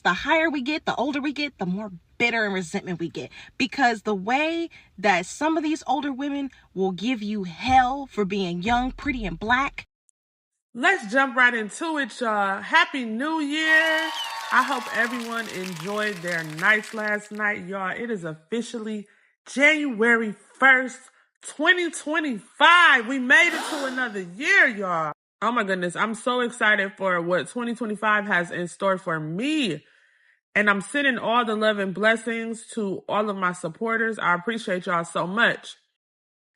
The higher we get, the older we get, the more bitter and resentment we get. Because the way that some of these older women will give you hell for being young, pretty, and black. Let's jump right into it, y'all. Happy New Year. I hope everyone enjoyed their nights last night, y'all. It is officially January 1st, 2025. We made it to another year, y'all. Oh my goodness. I'm so excited for what 2025 has in store for me. And I'm sending all the love and blessings to all of my supporters. I appreciate y'all so much.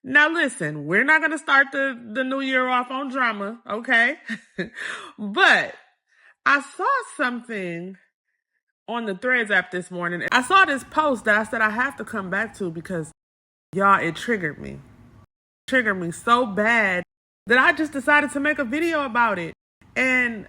Now listen, we're not going to start the new year off on drama, okay? But I saw something on the Threads app this morning. I saw this post that I said I have to come back to because, y'all, it triggered me. It triggered me so bad that I just decided to make a video about it. And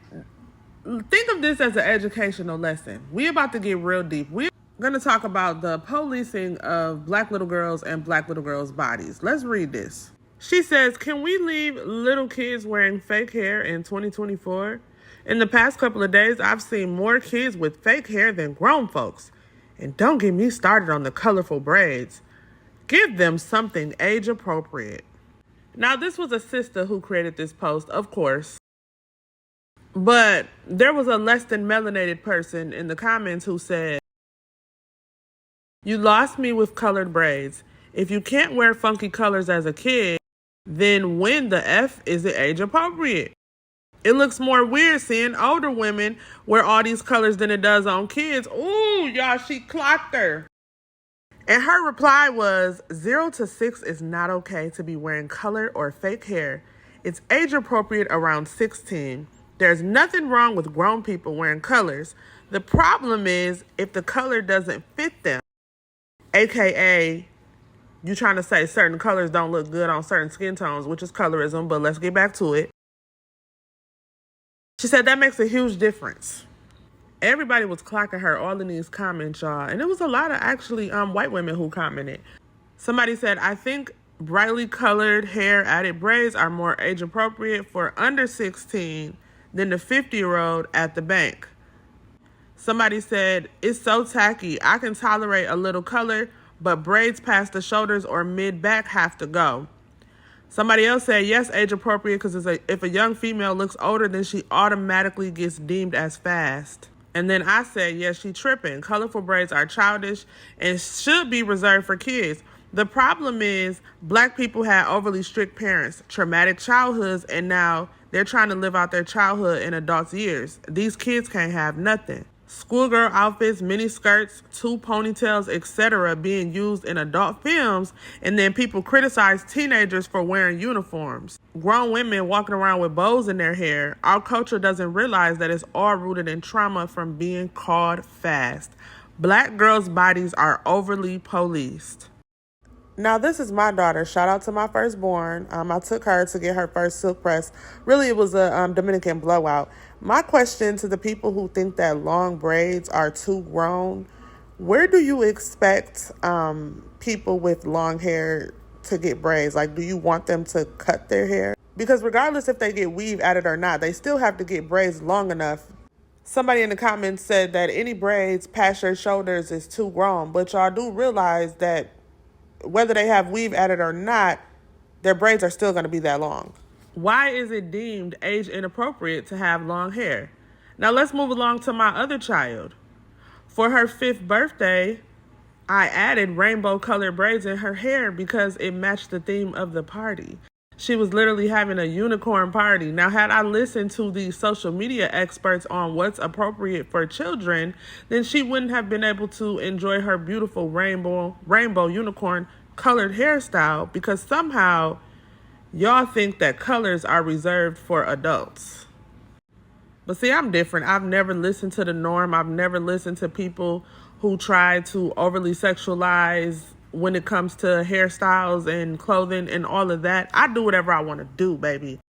think of this as an educational lesson. We're about to get real deep. We're going to talk about the policing of black little girls and black little girls' bodies. Let's read this. She says, can we leave little kids wearing fake hair in 2024? In the past couple of days, I've seen more kids with fake hair than grown folks. And don't get me started on the colorful braids. Give them something age appropriate. Now, this was a sister who created this post, of course. But there was a less than melanated person in the comments who said, you lost me with colored braids. If you can't wear funky colors as a kid, then when the F is it age appropriate? It looks more weird seeing older women wear all these colors than it does on kids. Ooh, y'all, she clocked her. And her reply was, 0 to 6 is not okay to be wearing color or fake hair. It's age appropriate around 16. There's nothing wrong with grown people wearing colors. The problem is if the color doesn't fit them, aka you trying to say certain colors don't look good on certain skin tones, which is colorism, but let's get back to it. She said that makes a huge difference. Everybody was clocking her all in these comments, y'all. And it was a lot of actually white women who commented. Somebody said, I think brightly colored hair added braids are more age appropriate for under 16 than the 50-year-old at the bank. Somebody said, it's so tacky. I can tolerate a little color, but braids past the shoulders or mid-back have to go. Somebody else said, yes, age appropriate, because if a young female looks older, then she automatically gets deemed as fast. And then I said, yes, she tripping. Colorful braids are childish and should be reserved for kids. The problem is black people had overly strict parents, traumatic childhoods, and now they're trying to live out their childhood in adults' years. These kids can't have nothing. Schoolgirl outfits, mini skirts, 2 ponytails, etc. being used in adult films, and then people criticize teenagers for wearing uniforms. Grown women walking around with bows in their hair. Our culture doesn't realize that it's all rooted in trauma from being called fast. Black girls' bodies are overly policed. Now, this is my daughter. Shout out to my firstborn. I took her to get her first silk press. Really, it was a Dominican blowout. My question to the people who think that long braids are too grown, where do you expect people with long hair to get braids? Like, do you want them to cut their hair? Because regardless if they get weave added or not, they still have to get braids long enough. Somebody in the comments said that any braids past your shoulders is too grown, but y'all do realize that whether they have weave added or not, their braids are still going to be that long. Why is it deemed age inappropriate to have long hair? Now let's move along to my other child. For her 5th birthday, I added rainbow colored braids in her hair because it matched the theme of the party. She was literally having a unicorn party. Now, had I listened to the social media experts on what's appropriate for children, then she wouldn't have been able to enjoy her beautiful rainbow unicorn colored hairstyle because somehow y'all think that colors are reserved for adults. But see, I'm different. I've never listened to the norm. I've never listened to people who try to overly sexualize when it comes to hairstyles and clothing and all of that. I do whatever I want to do, baby.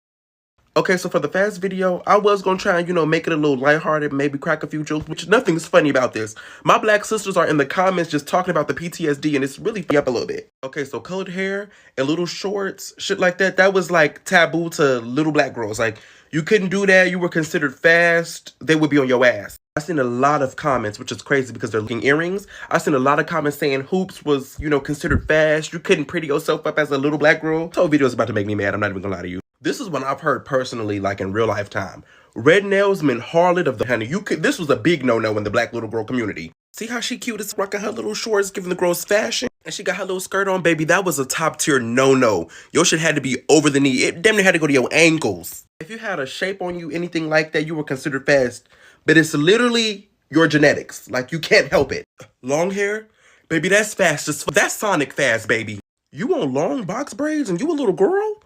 Okay, so for the fast video, I was going to try and, make it a little lighthearted, maybe crack a few jokes, which nothing's funny about this. My black sisters are in the comments just talking about the PTSD, and it's really funny up a little bit. Okay, so colored hair and little shorts, shit like that, that was like taboo to little black girls. Like, you couldn't do that, you were considered fast, they would be on your ass. I seen a lot of comments, which is crazy because they're looking earrings. I seen a lot of comments saying hoops was, considered fast. You couldn't pretty yourself up as a little black girl. This whole video is about to make me mad. I'm not even gonna lie to you. This is one I've heard personally, like in real life time. Red nails meant harlot of the honey. This was a big no-no in the black little girl community. See how she cute is rocking her little shorts, giving the girls fashion? And she got her little skirt on, baby. That was a top tier no-no. Your shit had to be over the knee. It damn near had to go to your ankles. If you had a shape on you, anything like that, you were considered fast. But it's literally your genetics. Like, you can't help it. Long hair? Baby, that's fast as that's Sonic fast, baby. You want long box braids and you a little girl?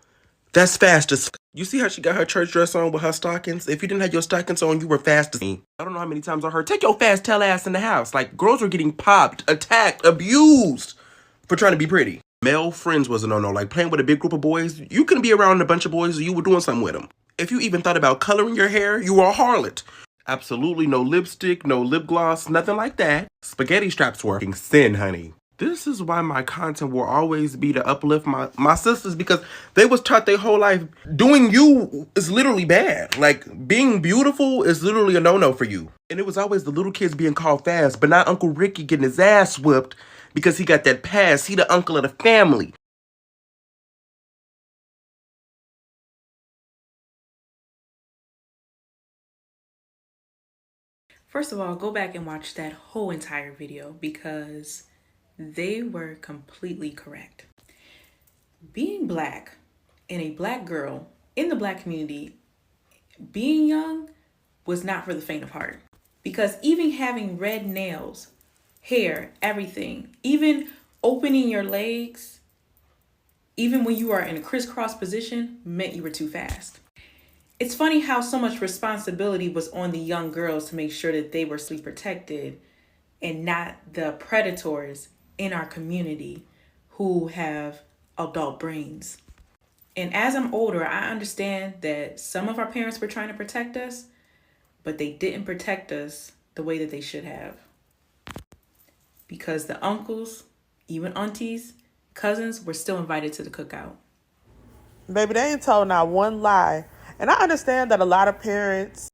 That's fast as You see how she got her church dress on with her stockings? If you didn't have your stockings on, you were fast as me. I don't know how many times I heard, take your fast tail ass in the house. Like, girls were getting popped, attacked, abused for trying to be pretty. Male friends was a no-no. Like, playing with a big group of boys, you couldn't be around a bunch of boys or you were doing something with them. If you even thought about coloring your hair, you were a harlot. Absolutely no lipstick, no lip gloss, nothing like that. Spaghetti straps were sin, honey. This is why my content will always be to uplift my sisters, because they was taught their whole life doing you is literally bad. Like, being beautiful is literally a no-no for you. And it was always the little kids being called fast, but not Uncle Ricky getting his ass whipped because he got that pass. He the uncle of the family. First of all, go back and watch that whole entire video because they were completely correct. Being black and a black girl in the black community, being young was not for the faint of heart. Because even having red nails, hair, everything, even opening your legs, even when you are in a crisscross position, meant you were too fast. It's funny how so much responsibility was on the young girls to make sure that they were sleep protected and not the predators in our community who have adult brains. And as I'm older, I understand that some of our parents were trying to protect us, but they didn't protect us the way that they should have. Because the uncles, even aunties, cousins were still invited to the cookout. Baby, they ain't told not one lie. And I understand that a lot of parents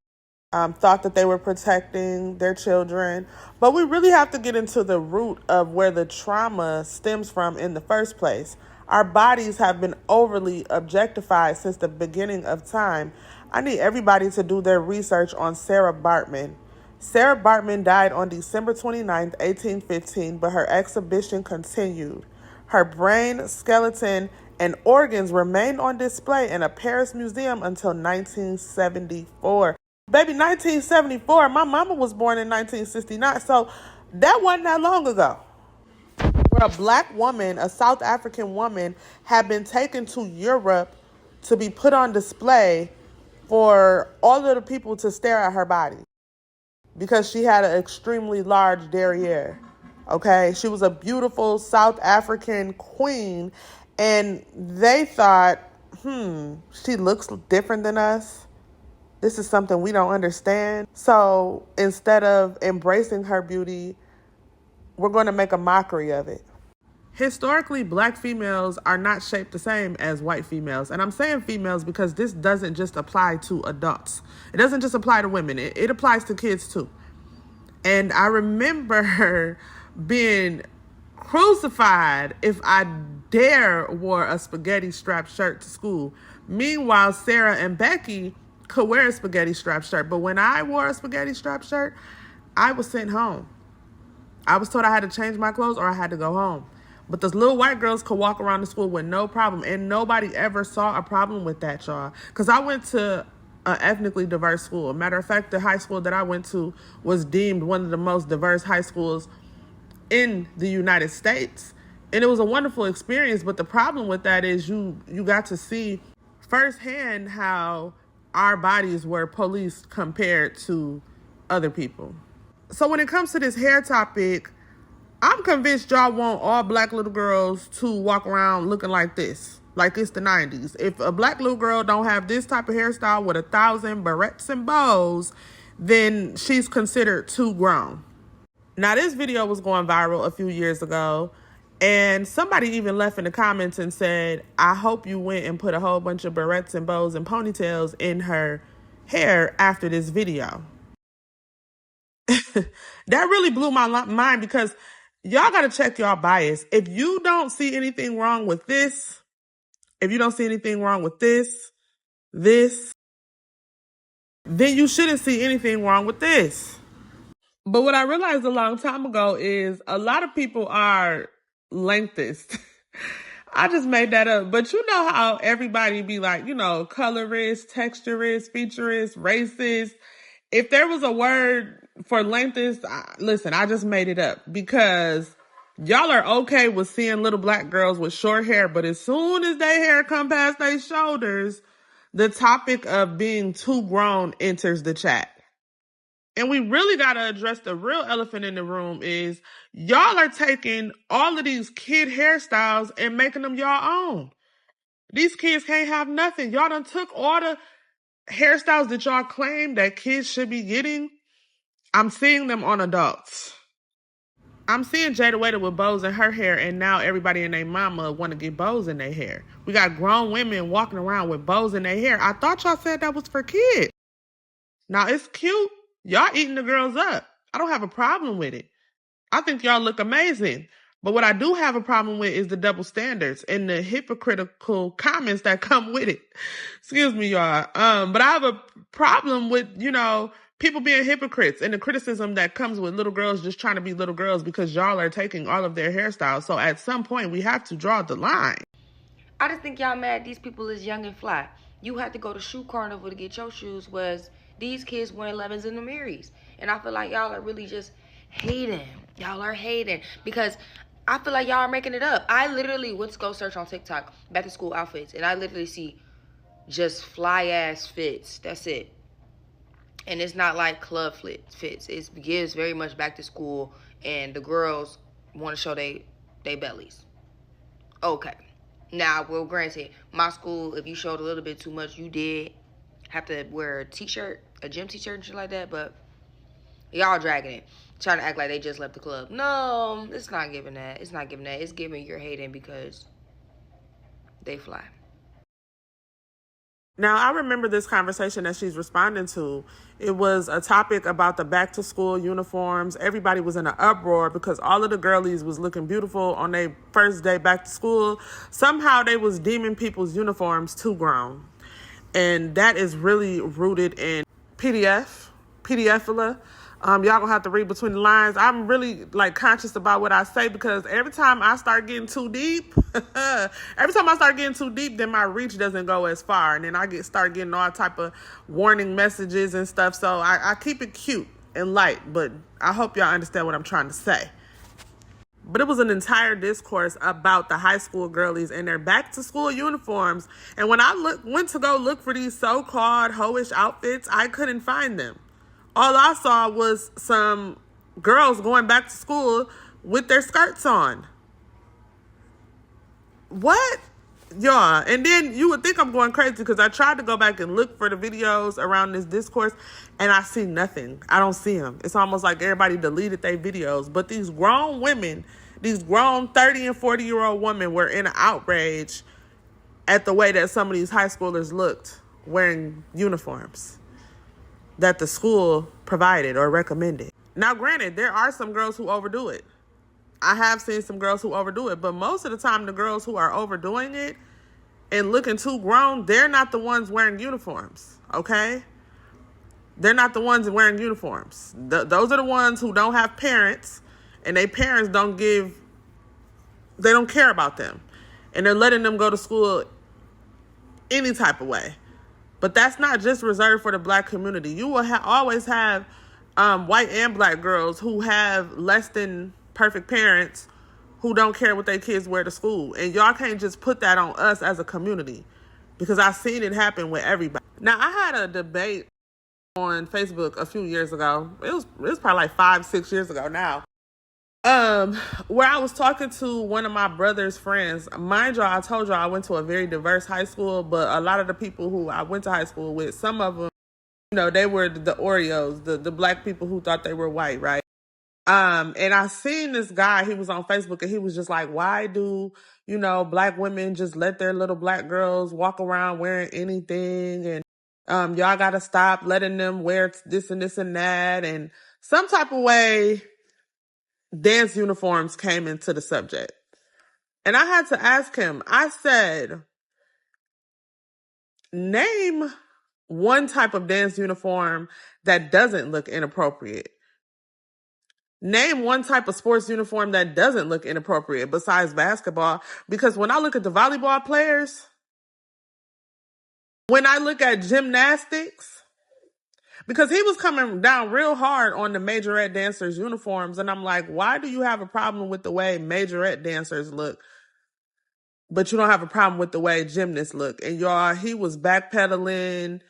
thought that they were protecting their children, but we really have to get into the root of where the trauma stems from in the first place. Our bodies have been overly objectified since the beginning of time. I need everybody to do their research on Sarah Baartman. Sarah Baartman died on December 29th, 1815, but her exhibition continued. Her brain, skeleton, and organs remained on display in a Paris museum until 1974. Baby, 1974, my mama was born in 1969, so that wasn't that long ago. Where a black woman, a South African woman, had been taken to Europe to be put on display for all of the people to stare at her body because she had an extremely large derriere. Okay, she was a beautiful South African queen, and they thought, she looks different than us. This is something we don't understand. So instead of embracing her beauty, we're going to make a mockery of it. Historically, black females are not shaped the same as white females. And I'm saying females because this doesn't just apply to adults. It doesn't just apply to women. It applies to kids too. And I remember being crucified if I dare wore a spaghetti strap shirt to school. Meanwhile, Sarah and Becky could wear a spaghetti strap shirt. But when I wore a spaghetti strap shirt, I was sent home. I was told I had to change my clothes or I had to go home. But those little white girls could walk around the school with no problem. And nobody ever saw a problem with that, y'all. Because I went to an ethnically diverse school. A matter of fact, the high school that I went to was deemed one of the most diverse high schools in the United States. And it was a wonderful experience. But the problem with that is you got to see firsthand how our bodies were policed compared to other people. So when it comes to this hair topic, I'm convinced y'all want all black little girls to walk around looking like this, like it's the 90s. If a black little girl don't have this type of hairstyle with 1,000 barrettes and bows, then she's considered too grown. Now, this video was going viral a few years ago, and somebody even left in the comments and said, I hope you went and put a whole bunch of barrettes and bows and ponytails in her hair after this video. that really blew my mind because y'all got to check y'all bias. If you don't see anything wrong with this, if you don't see anything wrong with this, then you shouldn't see anything wrong with this. But what I realized a long time ago is a lot of people are lengthist. I just made that up. But you know how everybody be like, you know, colorist, texturist, featurist, racist. If there was a word for lengthist, listen, I just made it up because y'all are okay with seeing little black girls with short hair. But as soon as their hair come past their shoulders, the topic of being too grown enters the chat. And we really got to address the real elephant in the room is y'all are taking all of these kid hairstyles and making them y'all own. These kids can't have nothing. Y'all done took all the hairstyles that y'all claim that kids should be getting. I'm seeing them on adults. I'm seeing Jada Waiter with bows in her hair, and now everybody and their mama want to get bows in their hair. We got grown women walking around with bows in their hair. I thought y'all said that was for kids. Now, it's cute. Y'all eating the girls up. I don't have a problem with it. I think y'all look amazing. But what I do have a problem with is the double standards and the hypocritical comments that come with it. Excuse me, y'all. But I have a problem with, you know, people being hypocrites and the criticism that comes with little girls just trying to be little girls because y'all are taking all of their hairstyles. So at some point, we have to draw the line. I just think y'all mad these people is young and fly. You had to go to shoe carnival to get your shoes, whereas these kids wear 11s and the Marys. And I feel like y'all are really just hating. Y'all are hating because I feel like y'all are making it up. I literally went to go search on TikTok back to school outfits, and I literally see just fly ass fits. That's it. And it's not like club fits. It gives very much back to school, and the girls want to show they bellies. Okay. Now, well, granted, my school, if you showed a little bit too much, you did have to wear a t-shirt, a gym t-shirt and shit like that, but y'all dragging it, trying to act like they just left the club. No, it's not giving that. It's not giving that. It's giving you're hating because they fly. Now, I remember this conversation that she's responding to. It was a topic about the back-to-school uniforms. Everybody was in an uproar because all of the girlies was looking beautiful on their first day back to school. Somehow they was deeming people's uniforms too grown. And that is really rooted in PDFula. Y'all gonna have to read between the lines. I'm really conscious about what I say because every time I start getting too deep, then my reach doesn't go as far, and then I start getting all type of warning messages and stuff. So I keep it cute and light, but I hope y'all understand what I'm trying to say. But it was an entire discourse about the high school girlies and their back to school uniforms. And when I went to go look for these so-called hoish outfits, I couldn't find them. All I saw was some girls going back to school with their skirts on. What? Yeah. And then you would think I'm going crazy because I tried to go back and look for the videos around this discourse and I see nothing. I don't see them. It's almost like everybody deleted their videos. But these grown women, these grown 30 and 40-year-old women were in an outrage at the way that some of these high schoolers looked wearing uniforms that the school provided or recommended. Now, granted, there are some girls who overdo it. I have seen some girls who overdo it, but most of the time the girls who are overdoing it and looking too grown, they're not the ones wearing uniforms, okay? They're not the ones wearing uniforms. Those are the ones who don't have parents, and their parents they don't care about them. And they're letting them go to school any type of way. But that's not just reserved for the black community. You will always have white and black girls who have less than perfect parents who don't care what their kids wear to school. And y'all can't just put that on us as a community because I've seen it happen with everybody. Now, I had a debate on Facebook a few years ago. It was probably 5-6 years ago now. Where I was talking to one of my brother's friends. Mind y'all, I told y'all I went to a very diverse high school, but a lot of the people who I went to high school with, some of them, they were the Oreos, the black people who thought they were white, right? And I seen this guy, he was on Facebook and he was just like, why do, black women just let their little black girls walk around wearing anything? And, y'all gotta stop letting them wear this and this and that. And some type of way dance uniforms came into the subject. And I had to ask him, I said, name one type of dance uniform that doesn't look inappropriate. Name one type of sports uniform that doesn't look inappropriate besides basketball. Because when I look at the volleyball players, when I look at gymnastics, because he was coming down real hard on the majorette dancers' uniforms. And I'm like, why do you have a problem with the way majorette dancers look, but you don't have a problem with the way gymnasts look? And y'all, he was backpedaling,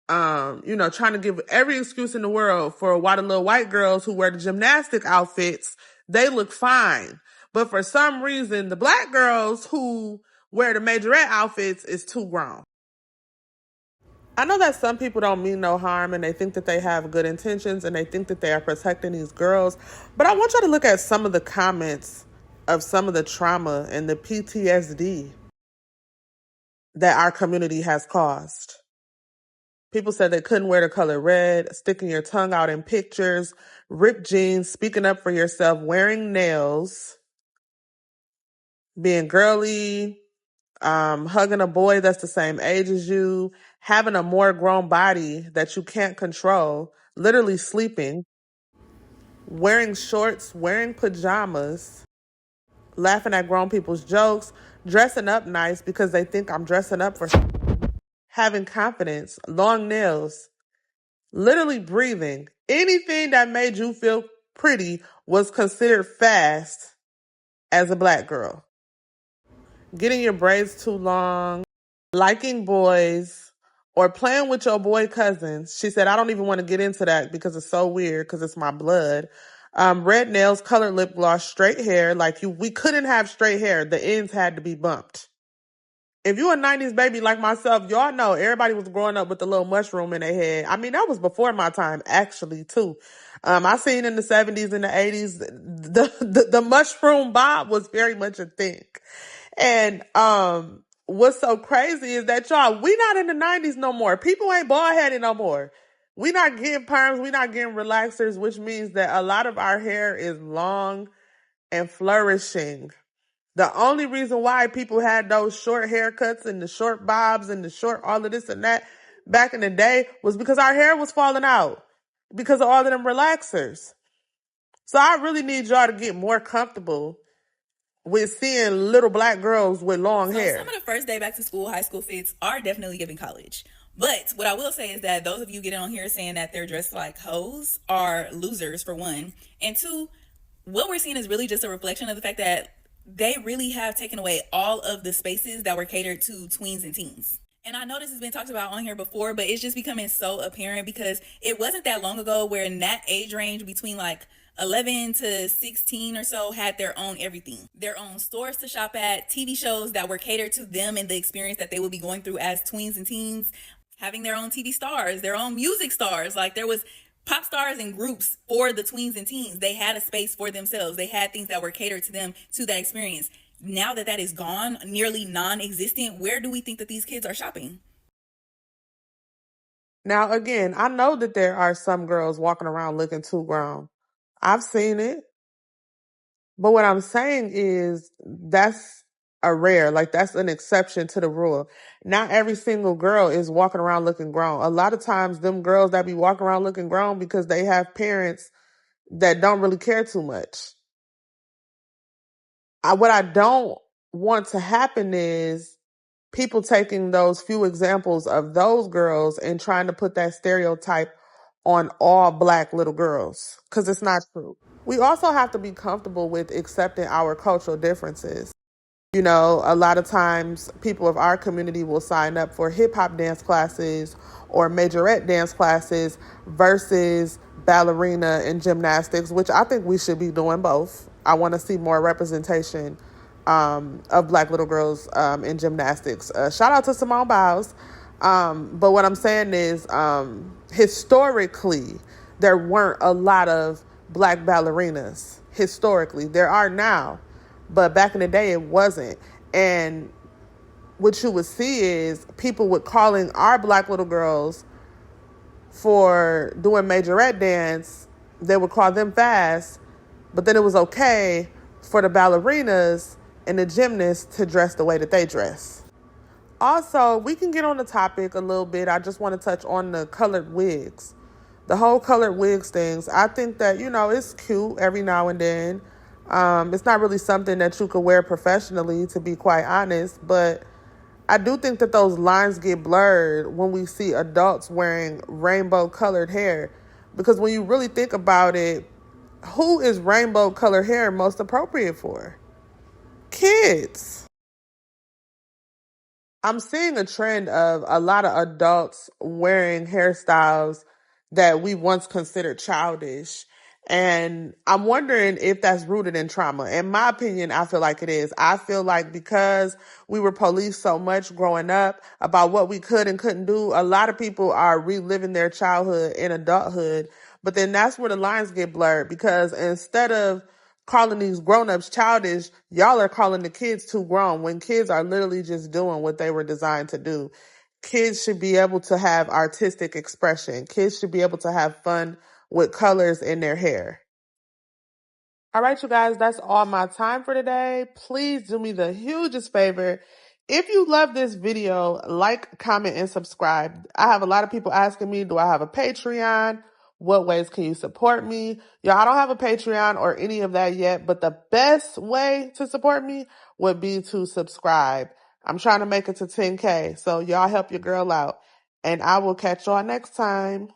trying to give every excuse in the world for why the little white girls who wear the gymnastic outfits, they look fine. But for some reason, the black girls who wear the majorette outfits is too grown. I know that some people don't mean no harm and they think that they have good intentions and they think that they are protecting these girls. But I want y'all to look at some of the comments of some of the trauma and the PTSD that our community has caused. People said they couldn't wear the color red, sticking your tongue out in pictures, ripped jeans, speaking up for yourself, wearing nails, being girly, hugging a boy that's the same age as you, having a more grown body that you can't control, literally sleeping, wearing shorts, wearing pajamas, laughing at grown people's jokes, dressing up nice because they think I'm dressing up for someone, having confidence, long nails, literally breathing. Anything that made you feel pretty was considered fast as a black girl. Getting your braids too long, liking boys, or playing with your boy cousins. She said, I don't even want to get into that because it's so weird because it's my blood. Red nails, colored lip gloss, straight hair. We couldn't have straight hair. The ends had to be bumped. If you a 90s baby like myself, y'all know everybody was growing up with the little mushroom in their head. I mean, that was before my time, actually, too. I seen in the 70s and the 80s, the mushroom bob was very much a thing. And what's so crazy is that, y'all, we not in the 90s no more. People ain't bald-headed no more. We not getting perms. We not getting relaxers, which means that a lot of our hair is long and flourishing. The only reason why people had those short haircuts and the short bobs and the short all of this and that back in the day was because our hair was falling out because of all of them relaxers. So I really need y'all to get more comfortable with seeing little black girls with long hair. Some of the first day back to school, high school fits are definitely giving college. But what I will say is that those of you getting on here saying that they're dressed like hoes are losers, for one. And two, what we're seeing is really just a reflection of the fact that they really have taken away all of the spaces that were catered to tweens and teens. And I know this has been talked about on here before, but it's just becoming so apparent because it wasn't that long ago where in that age range between 11 to 16 or so had their own everything, their own stores to shop at, TV shows that were catered to them and the experience that they would be going through as tweens and teens, having their own TV stars, their own music stars. There was pop stars and groups for the tweens and teens. They had a space for themselves. They had things that were catered to them, to that experience. Now that is gone, nearly non-existent, where do we think that these kids are shopping? Now, again, I know that there are some girls walking around looking too grown. I've seen it. But what I'm saying is that's a rare, that's an exception to the rule. Not every single girl is walking around looking grown. A lot of times them girls that be walking around looking grown because they have parents that don't really care too much. What I don't want to happen is people taking those few examples of those girls and trying to put that stereotype on all black little girls, because it's not true. We also have to be comfortable with accepting our cultural differences. A lot of times people of our community will sign up for hip hop dance classes or majorette dance classes versus ballerina and gymnastics, which I think we should be doing both. I want to see more representation of black little girls in gymnastics. Shout out to Simone Biles. But what I'm saying is historically, there weren't a lot of black ballerinas. Historically, there are now. But back in the day, it wasn't. And what you would see is people would calling our black little girls for doing majorette dance they would call them fast, but then it was okay for the ballerinas and the gymnasts to dress the way that they dress. Also, we can get on the topic a little bit. I just want to touch on the colored wigs. The whole colored wigs things. I think that, it's cute every now and then. It's not really something that you could wear professionally, to be quite honest, but I do think that those lines get blurred when we see adults wearing rainbow colored hair. Because when you really think about it, who is rainbow colored hair most appropriate for? Kids. I'm seeing a trend of a lot of adults wearing hairstyles that we once considered childish. And I'm wondering if that's rooted in trauma. In my opinion, I feel like it is. I feel like because we were policed so much growing up about what we could and couldn't do, a lot of people are reliving their childhood in adulthood. But then that's where the lines get blurred, because instead of calling these grown-ups childish, y'all are calling the kids too grown, when kids are literally just doing what they were designed to do. Kids should be able to have artistic expression. Kids should be able to have fun with colors in their hair. All right, you guys, that's all my time for today. Please do me the hugest favor. If you love this video, like, comment, and subscribe. I have a lot of people asking me, do I have a Patreon? What ways can you support me? Y'all, I don't have a Patreon or any of that yet, but the best way to support me would be to subscribe. I'm trying to make it to 10K, so y'all help your girl out. And I will catch y'all next time.